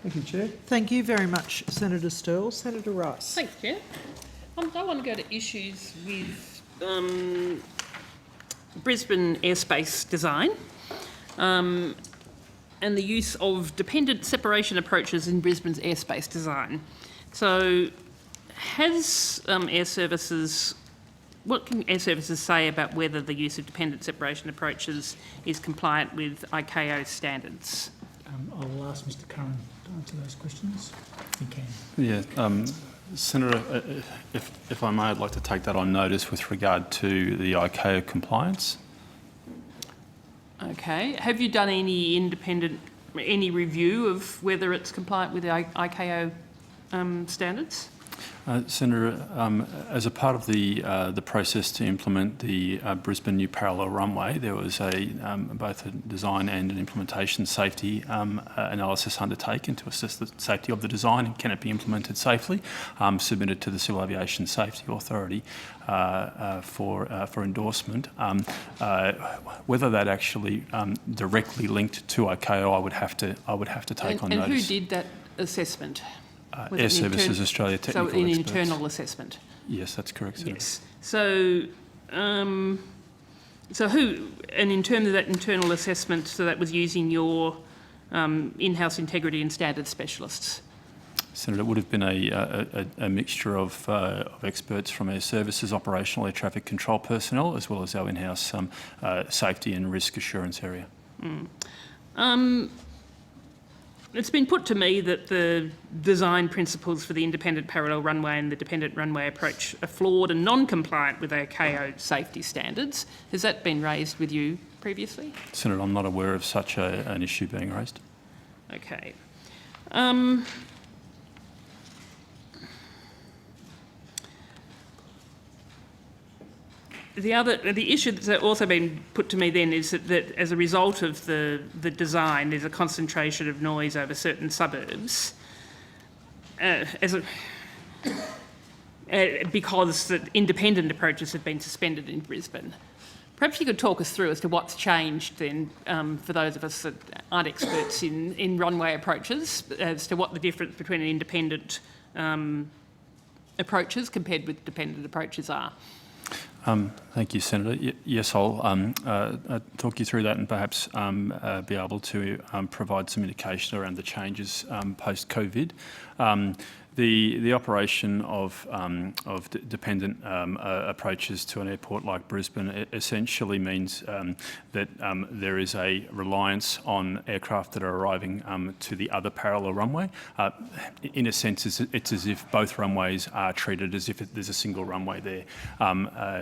Thank you, Chair. Thank you very much, Senator Sterle. Senator Rice. Thanks, Chair. I want to go to issues with Brisbane airspace design and the use of dependent separation approaches in Brisbane's airspace design. So has Airservices, what can Airservices say about whether the use of dependent separation approaches is compliant with ICAO standards? I'll ask Mr Curran to answer those questions, if he can. Yeah, Senator, if I may, I'd like to take that on notice with regard to the ICAO compliance. Okay. Have you done any review of whether it's compliant with the ICAO standards? Senator, as a part of the process to implement the Brisbane New Parallel Runway, there was both a design and an implementation safety analysis undertaken to assess the safety of the design and can it be implemented safely, submitted to the Civil Aviation Safety Authority for endorsement. Whether that actually directly linked to ICAO, I would have to take on notice. And who did that assessment? Airservices Australia technical experts. So an experts. internal assessment? Yes, that's correct, Senator. Yes. So, who, and in terms of that internal assessment, so that was using your in-house integrity and standards specialists? Senator, it would have been a mixture of experts from Airservices, operational air traffic control personnel, as well as our in-house safety and risk assurance area. It's been put to me that the design principles for the independent parallel runway and the dependent runway approach are flawed and non-compliant with ICAO safety standards. Has that been raised with you previously? Senator, I'm not aware of such an issue being raised. Okay. The issue that's also been put to me then is that as a result of the design, there's a concentration of noise over certain suburbs because the independent approaches have been suspended in Brisbane. Perhaps you could talk us through as to what's changed then for those of us that aren't experts in runway approaches, as to what the difference between an independent approaches compared with dependent approaches are. Thank you, Senator. Yes, I'll talk you through that and perhaps be able to provide some indication around the changes post-COVID. The operation of dependent approaches to an airport like Brisbane essentially means that there is a reliance on aircraft that are arriving to the other parallel runway. In a sense, it's as if both runways are treated as if there's a single runway there.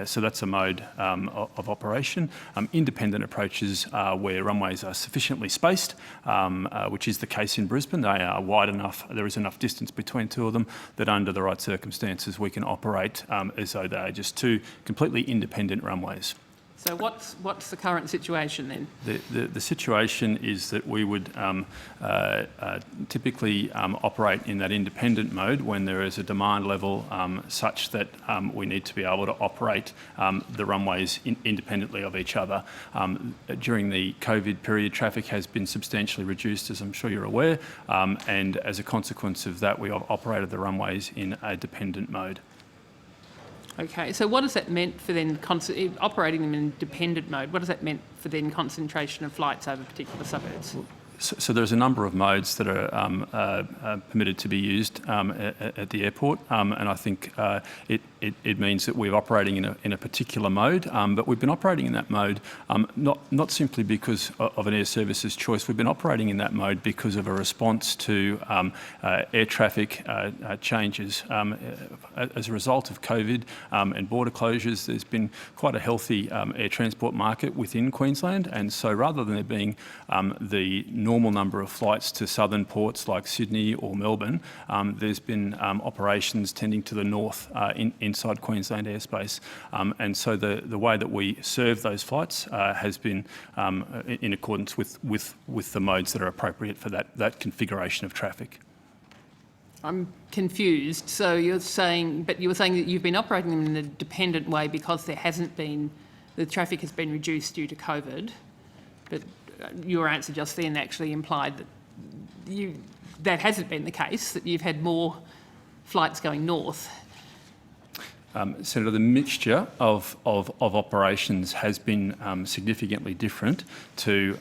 So that's a mode of operation. Independent approaches are where runways are sufficiently spaced, which is the case in Brisbane. They are wide enough, there is enough distance between two of them that under the right circumstances we can operate as though they are just two completely independent runways. So what's the current situation then? The situation is that we would typically operate in that independent mode when there is a demand level such that we need to be able to operate the runways independently of each other. During the COVID period, traffic has been substantially reduced, as I'm sure you're aware, and as a consequence of that, we have operated the runways in a dependent mode. Okay, so what has that meant for then operating them in dependent mode? What has that meant for then concentration of flights over particular suburbs? So there's a number of modes that are permitted to be used at the airport, and I think it means that we're operating in a particular mode, but we've been operating in that mode not simply because of an Airservices choice. We've been operating in that mode because of a response to air traffic changes. As a result of COVID and border closures, there's been quite a healthy air transport market within Queensland, and so rather than there being the normal number of flights to southern ports like Sydney or Melbourne, there's been operations tending to the north inside Queensland airspace. And so the way that we serve those flights has been in accordance with the modes that are appropriate for that configuration of traffic. I'm confused. So you were saying that you've been operating them in a dependent way because the traffic has been reduced due to COVID, but your answer just then actually implied that that hasn't been the case, that you've had more flights going north? Senator, the mixture of operations has been significantly different to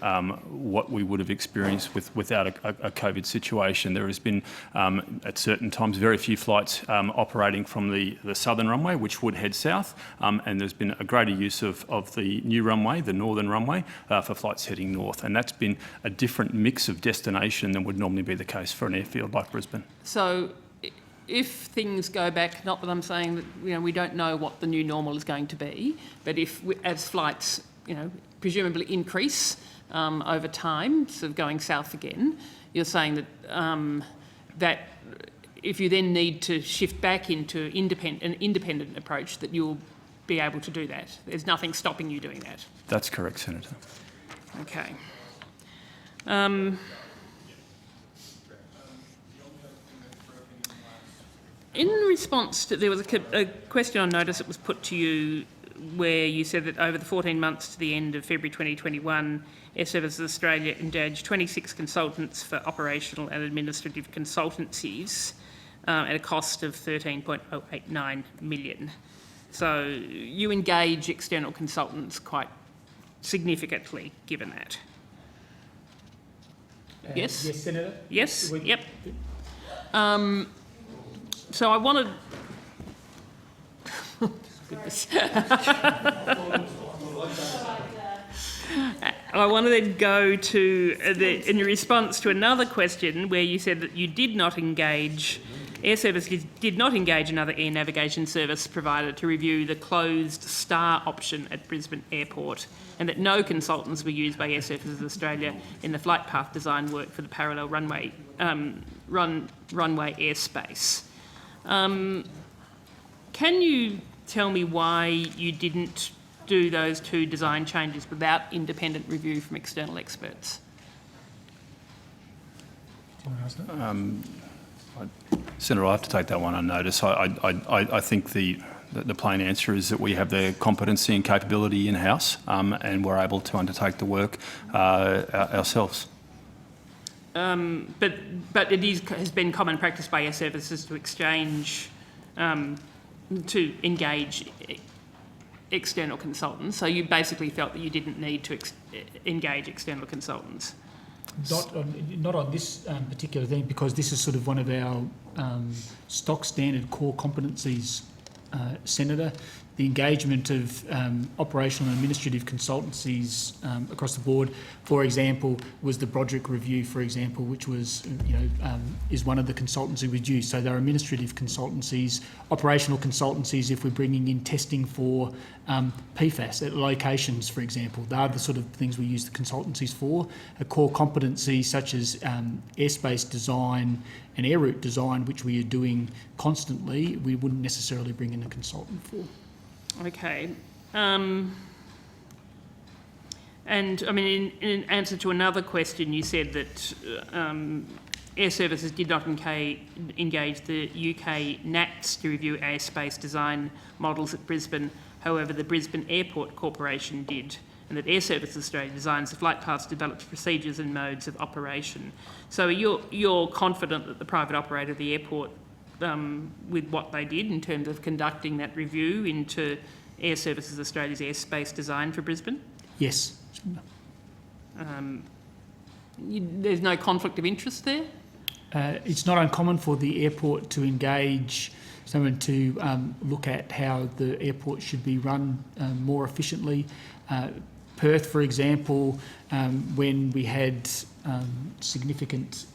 what we would have experienced without a COVID situation. There has been, at certain times, very few flights operating from the southern runway, which would head south, and there's been a greater use of the new runway, the northern runway, for flights heading north. And that's been a different mix of destination than would normally be the case for an airfield like Brisbane. So if things go back, not that I'm saying that we don't know what the new normal is going to be, but as flights presumably increase over time, sort of going south again, you're saying that that if you then need to shift back into an independent approach, that you'll be able to do that. There's nothing stopping you doing that. That's correct, Senator. Okay. In response to, there was a question on notice that was put to you where you said that over the 14 months to the end of February 2021, Airservices Australia engaged 26 consultants for operational and administrative consultancies at a cost of $13.089 million. So you engage external consultants quite significantly, given that. Yes? Yes, Senator. Yes? Yep. So I wanted... Goodness. I want to then go to, in response to another question where you said that you did not engage, Airservices did not engage another air navigation service provider to review the closed star option at Brisbane Airport, and that no consultants were used by Airservices Australia in the flight path design work for the parallel runway airspace. Can you tell me why you didn't do those two design changes without independent review from external experts? Do you want to answer that? Senator, I have to take that one on notice. I think the plain answer is that we have the competency and capability in-house, and we're able to undertake the work ourselves. But it has been common practice by Airservices to engage external consultants. So you basically felt that you didn't need to engage external consultants. Not on this particular thing, because this is sort of one of our stock standard core competencies, Senator. The engagement of operational and administrative consultancies across the board, for example, was the Broderick Review, for example, which was, is one of the consultants who was used. So there are administrative consultancies, operational consultancies if we're bringing in testing for PFAS at locations, for example. They are the sort of things we use the consultancies for. A core competency such as airspace design and air route design, which we are doing constantly, we wouldn't necessarily bring in a consultant for. Okay. And I mean, in answer to another question, you said that Airservices did not engage the UK NATS to review airspace design models at Brisbane. However, the Brisbane Airport Corporation did, and that Airservices Australia designs the flight paths, develops procedures and modes of operation. So you're confident that the private operator of the airport, with what they did in terms of conducting that review into Airservices Australia's airspace design for Brisbane? Yes. There's no conflict of interest there? It's not uncommon for the airport to engage someone to look at how the airport should be run more efficiently. Perth, for example, when we had significant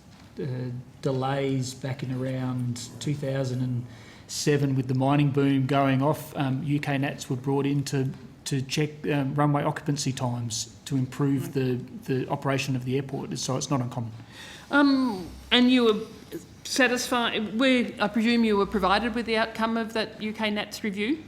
delays back in around 2007 with the mining boom going off, UK NATS were brought in to check runway occupancy times to improve the operation of the airport, so it's not uncommon. And you were satisfied, I presume you were provided with the outcome of that UK NATS review?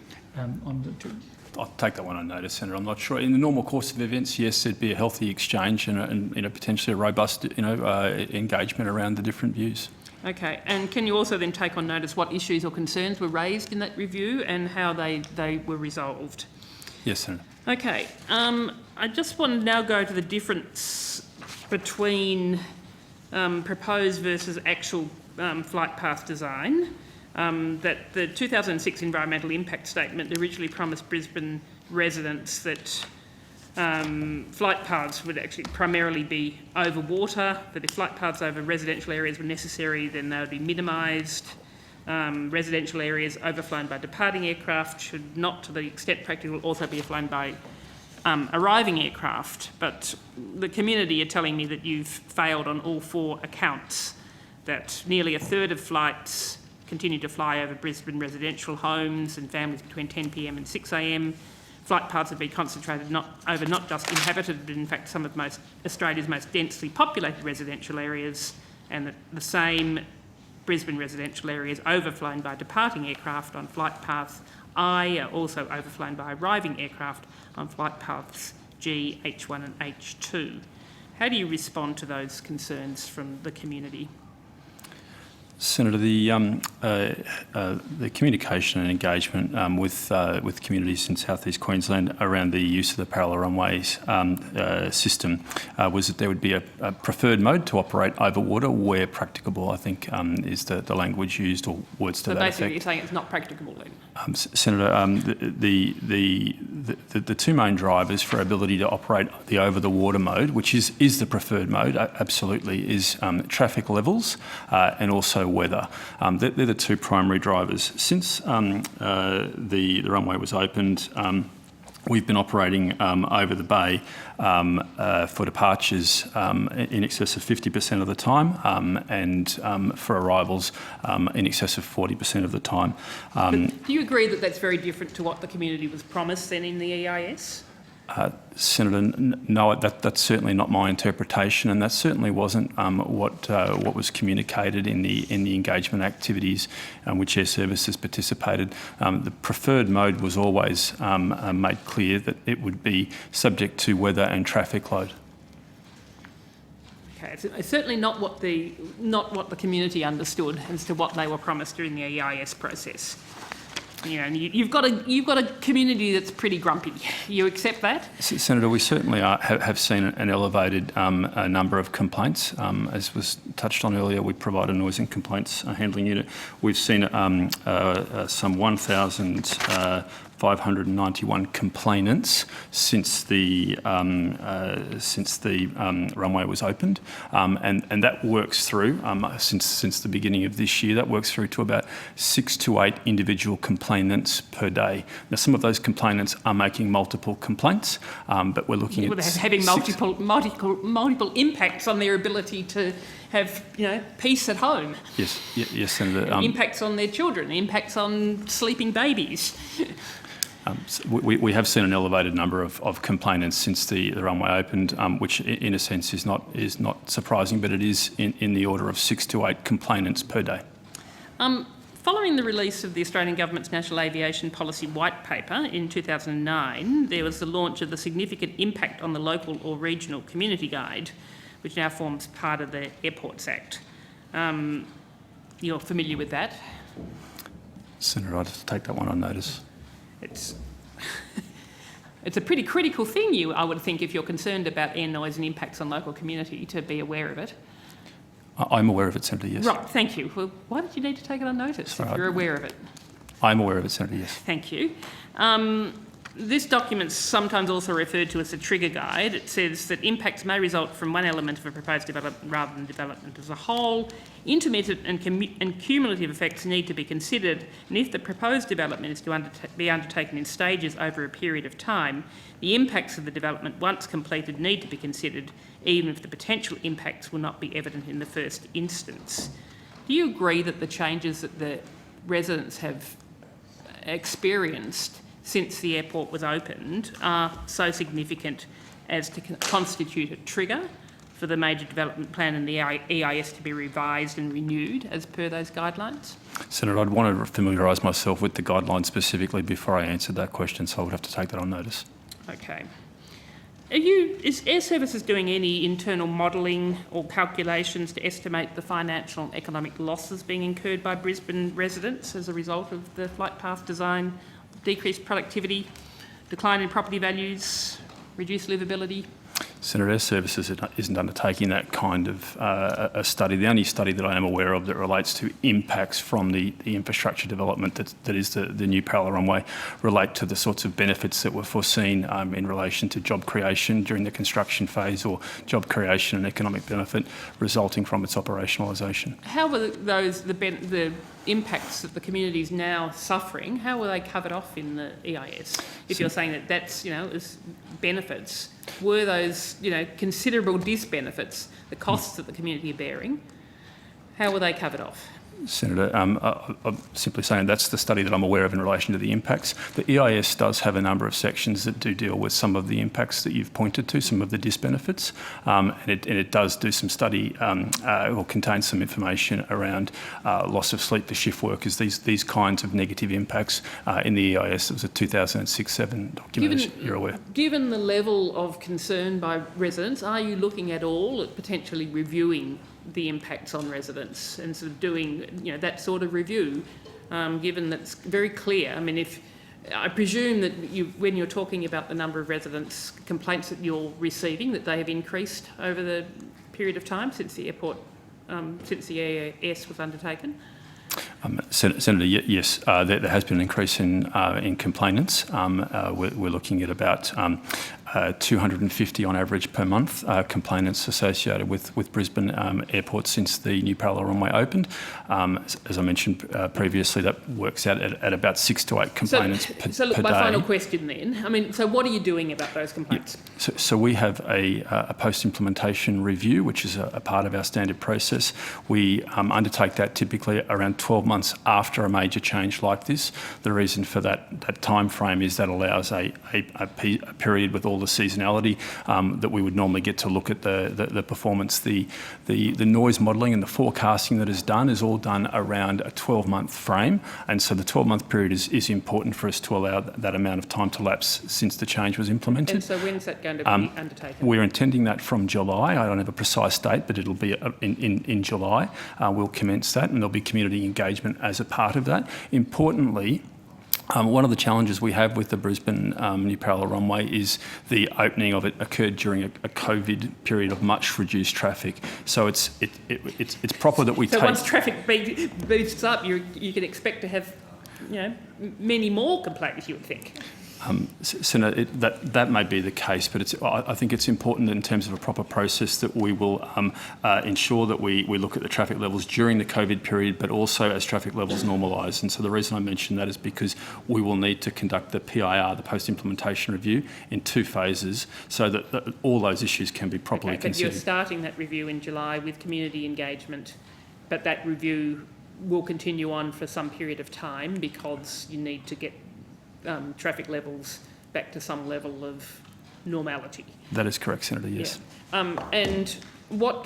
I'll take that one on notice, Senator. I'm not sure. In the normal course of events, yes, there'd be a healthy exchange and potentially a robust engagement around the different views. Okay. And can you also then take on notice what issues or concerns were raised in that review and how they were resolved? Yes, Senator. Okay. I just want to now go to the difference between proposed versus actual flight path design, that the 2006 environmental impact statement originally promised Brisbane residents that flight paths would actually primarily be over water, that if flight paths over residential areas were necessary, then they would be minimised. Residential areas overflown by departing aircraft should not, to the extent practical, also be flown by arriving aircraft. But the community are telling me that you've failed on all 4 accounts, that nearly a third of flights continue to fly over Brisbane residential homes and families between 10 p.m. and 6 a.m. Flight paths have been concentrated not just inhabited, but in fact some of Australia's most densely populated residential areas, and that the same Brisbane residential areas overflown by departing aircraft on flight paths I are also overflown by arriving aircraft on flight paths G, H1 and H2. How do you respond to those concerns from the community? Senator, the communication and engagement with communities in South East Queensland around the use of the parallel runways system was that there would be a preferred mode to operate over water where practicable, I think, is the language used, or words to that effect. So basically you're saying it's not practicable then? Senator, the 2 main drivers for ability to operate the over-the-water mode, which is the preferred mode, absolutely, is traffic levels and also weather. They're the 2 primary drivers. Since the runway was opened, we've been operating over the bay for departures in excess of 50% of the time, and for arrivals in excess of 40% of the time. But do you agree that that's very different to what the community was promised then in the EIS? Senator, no, that's certainly not my interpretation, and that certainly wasn't what was communicated in the engagement activities which Airservices participated. The preferred mode was always made clear that it would be subject to weather and traffic load. Okay, it's certainly not what the community understood as to what they were promised during the EIS process. You know, and you've got a community that's pretty grumpy. You accept that? Senator, we certainly have seen an elevated a number of complaints. As was touched on earlier, we provide a noise and complaints handling unit. We've seen some 1,591 complainants since the runway was opened, and that works through since the beginning of this year. That works through to about 6 to 8 individual complainants per day. Now, some of those complainants are making multiple complaints, but we're looking at having multiple impacts on their ability to have, peace at home. Yes, Senator. Impacts on their children, impacts on sleeping babies. So we have seen an elevated number of complainants since the runway opened, which in a sense is not surprising, but it is in the order of 6 to 8 complainants per day. Following the release of the Australian Government's National Aviation Policy White Paper in 2009, there was the launch of the Significant Impact on the Local or Regional Community Guide, which now forms part of the Airports Act. You're familiar with that? Senator, I'd take that one on notice. It's a pretty critical thing, I would think, if you're concerned about air noise and impacts on local community, to be aware of it. I'm aware of it, Senator, yes. Right, thank you. Well, why did you need to take it on notice if you're aware of it? I'm aware of it, Senator, yes. Thank you. This document's sometimes also referred to as a trigger guide. It says that impacts may result from one element of a proposed development rather than development as a whole. Intermittent and cumulative effects need to be considered, and if the proposed development is to be undertaken in stages over a period of time, the impacts of the development, once completed, need to be considered, even if the potential impacts will not be evident in the first instance. Do you agree that the changes that the residents have experienced since the airport was opened are so significant as to constitute a trigger for the major development plan and the EIS to be revised and renewed as per those guidelines? Senator, I'd want to familiarise myself with the guidelines specifically before I answered that question, so I would have to take that on notice. Okay. Is Airservices doing any internal modelling or calculations to estimate the financial and economic losses being incurred by Brisbane residents as a result of the flight path design, decreased productivity, decline in property values, reduced livability? Senator, Airservices isn't undertaking that kind of a study. The only study that I am aware of that relates to impacts from the infrastructure development that is the new parallel runway relate to the sorts of benefits that were foreseen in relation to job creation during the construction phase, or job creation and economic benefit resulting from its operationalisation. How were the impacts that the community is now suffering, how were they covered off in the EIS? If you're saying that that's, as benefits, were those, considerable disbenefits, the costs that the community are bearing, how were they covered off? Senator, I'm simply saying that's the study that I'm aware of in relation to the impacts. The EIS does have a number of sections that do deal with some of the impacts that you've pointed to, some of the disbenefits, and it does do some study or contain some information around loss of sleep for shift workers, these kinds of negative impacts in the EIS. It was a 2006-7 document, as you're aware. Given the level of concern by residents, are you looking at all at potentially reviewing the impacts on residents and sort of doing, that sort of review, given that's very clear? I mean, I presume that when you're talking about the number of residents' complaints that you're receiving, that they have increased over the period of time since the airport, since the EIS was undertaken. Senator, yes, there has been an increase in complainants. We're looking at about 250 on average per month complainants associated with Brisbane Airport since the new parallel runway opened. As I mentioned previously, that works out at about 6 to 8 complainants per day. So look, my final question then. So what are you doing about those complaints? So we have a post-implementation review, which is a part of our standard process. We undertake that typically around 12 months after a major change like this. The reason for that time frame is that allows a period with all the seasonality that we would normally get to look at the performance. The noise modelling and the forecasting that is done is all done around a 12-month frame, and so the 12-month period is important for us to allow that amount of time to lapse since the change was implemented. And so when's that going to be undertaken? We're intending that from July. I don't have a precise date, but it'll be in July. We'll commence that, and there'll be community engagement as a part of that. Importantly, one of the challenges we have with the Brisbane new parallel runway is the opening of it occurred during a COVID period of much reduced traffic. So it's proper that we take. So once traffic boosts up, you can expect to have, many more complaints, you would think. Senator, that may be the case, but I think it's important in terms of a proper process that we will ensure that we look at the traffic levels during the COVID period, but also as traffic levels normalise. And so the reason I mention that is because we will need to conduct the PIR, the post-implementation review, in 2 phases, so that all those issues can be properly considered. But you're starting that review in July with community engagement, but that review will continue on for some period of time because you need to get traffic levels back to some level of normality. That is correct, Senator, yes. Yeah. And what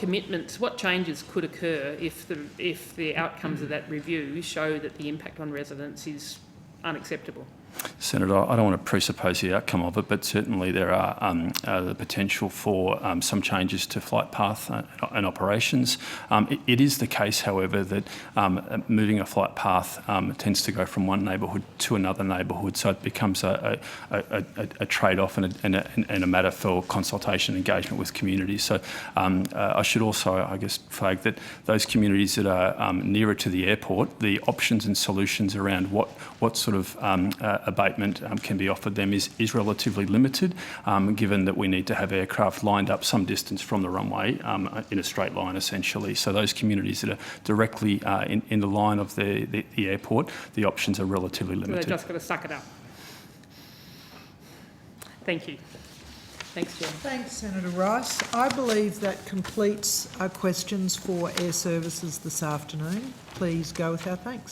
changes could occur if the outcomes of that review show that the impact on residents is unacceptable? Senator, I don't want to presuppose the outcome of it, but certainly there are the potential for some changes to flight path and operations. It is the case, however, that moving a flight path tends to go from one neighbourhood to another neighbourhood, so it becomes a trade-off and a matter for consultation and engagement with communities. So I should also, I guess, flag that those communities that are nearer to the airport, the options and solutions around what sort of abatement can be offered them is relatively limited, given that we need to have aircraft lined up some distance from the runway in a straight line, essentially. So those communities that are directly in the line of the airport, the options are relatively limited. So they've just got to suck it up. Thank you. Thanks, Chair. Thanks, Senator Rice. I believe that completes our questions for Airservices this afternoon. Please go with our thanks.